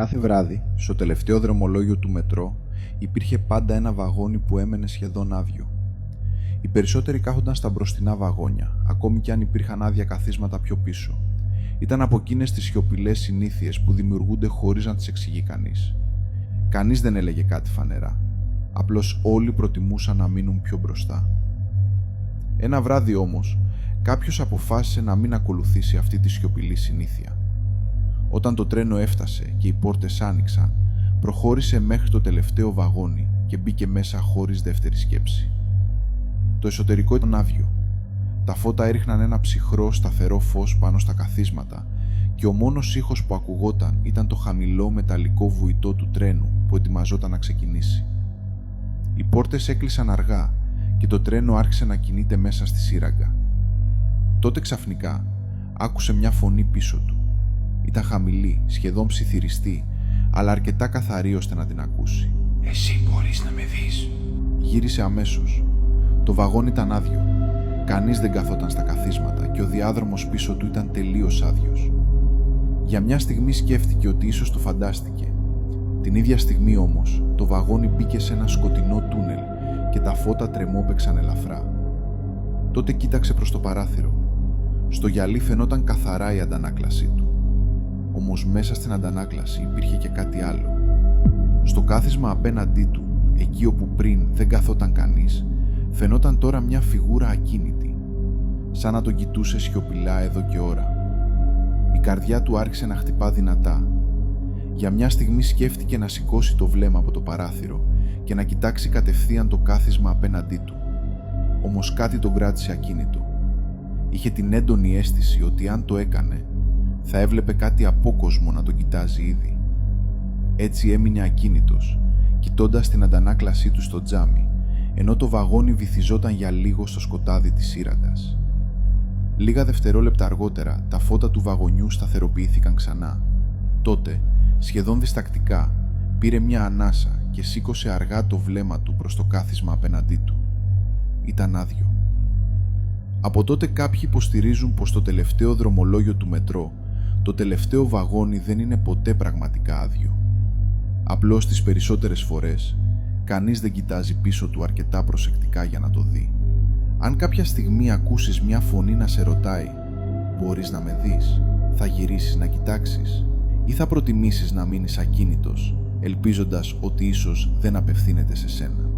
Κάθε βράδυ, στο τελευταίο δρομολόγιο του μετρό, υπήρχε πάντα ένα βαγόνι που έμενε σχεδόν άδειο. Οι περισσότεροι κάθονταν στα μπροστινά βαγόνια, ακόμη κι αν υπήρχαν άδεια καθίσματα πιο πίσω. Ήταν από εκείνες τις σιωπηλές συνήθειες που δημιουργούνται χωρίς να τις εξηγεί κανείς. Κανείς δεν έλεγε κάτι φανερά. Απλώς όλοι προτιμούσαν να μείνουν πιο μπροστά. Ένα βράδυ όμως, κάποιος αποφάσισε να μην ακολουθήσει αυτή τη σιωπηλή συνήθεια. Όταν το τρένο έφτασε και οι πόρτες άνοιξαν, προχώρησε μέχρι το τελευταίο βαγόνι και μπήκε μέσα χωρίς δεύτερη σκέψη. Το εσωτερικό ήταν άδειο. Τα φώτα έριχναν ένα ψυχρό, σταθερό φως πάνω στα καθίσματα και ο μόνος ήχος που ακουγόταν ήταν το χαμηλό μεταλλικό βουητό του τρένου που ετοιμαζόταν να ξεκινήσει. Οι πόρτες έκλεισαν αργά και το τρένο άρχισε να κινείται μέσα στη σύραγγα. Τότε ξαφνικά άκουσε μια φωνή πίσω του. Ήταν χαμηλή, σχεδόν ψιθυριστή, αλλά αρκετά καθαρή ώστε να την ακούσει. «Εσύ μπορείς να με δεις?» Γύρισε αμέσως. Το βαγόνι ήταν άδειο. Κανείς δεν καθόταν στα καθίσματα και ο διάδρομος πίσω του ήταν τελείως άδειος. Για μια στιγμή σκέφτηκε ότι ίσως το φαντάστηκε. Την ίδια στιγμή όμως, το βαγόνι μπήκε σε ένα σκοτεινό τούνελ και τα φώτα τρεμόπαιξαν ελαφρά. Τότε κοίταξε προς το παράθυρο. Στο γυαλί φαινόταν καθαρά η αντανάκλασή του. Όμως μέσα στην αντανάκλαση υπήρχε και κάτι άλλο. Στο κάθισμα απέναντί του, εκεί όπου πριν δεν καθόταν κανείς, φαινόταν τώρα μια φιγούρα ακίνητη, σαν να τον κοιτούσε σιωπηλά εδώ και ώρα. Η καρδιά του άρχισε να χτυπά δυνατά. Για μια στιγμή σκέφτηκε να σηκώσει το βλέμμα από το παράθυρο και να κοιτάξει κατευθείαν το κάθισμα απέναντί του. Όμως κάτι τον κράτησε ακίνητο. Είχε την έντονη αίσθηση ότι αν το έκανε, θα έβλεπε κάτι απόκοσμο να τον κοιτάζει ήδη. Έτσι έμεινε ακίνητος, κοιτώντας την αντανάκλασή του στο τζάμι, ενώ το βαγόνι βυθιζόταν για λίγο στο σκοτάδι της σύραγγας. Λίγα δευτερόλεπτα αργότερα, τα φώτα του βαγονιού σταθεροποιήθηκαν ξανά. Τότε, σχεδόν διστακτικά, πήρε μια ανάσα και σήκωσε αργά το βλέμμα του προς το κάθισμα απέναντί του. Ήταν άδειο. Από τότε κάποιοι υποστηρίζουν πως το τελευταίο δρομολόγιο του μετρό, το τελευταίο βαγόνι δεν είναι ποτέ πραγματικά άδειο. Απλώς τις περισσότερες φορές, κανείς δεν κοιτάζει πίσω του αρκετά προσεκτικά για να το δει. Αν κάποια στιγμή ακούσεις μια φωνή να σε ρωτάει «Μπορείς να με δεις?» θα γυρίσεις να κοιτάξεις ή θα προτιμήσεις να μείνεις ακίνητος, ελπίζοντας ότι ίσως δεν απευθύνεται σε σένα?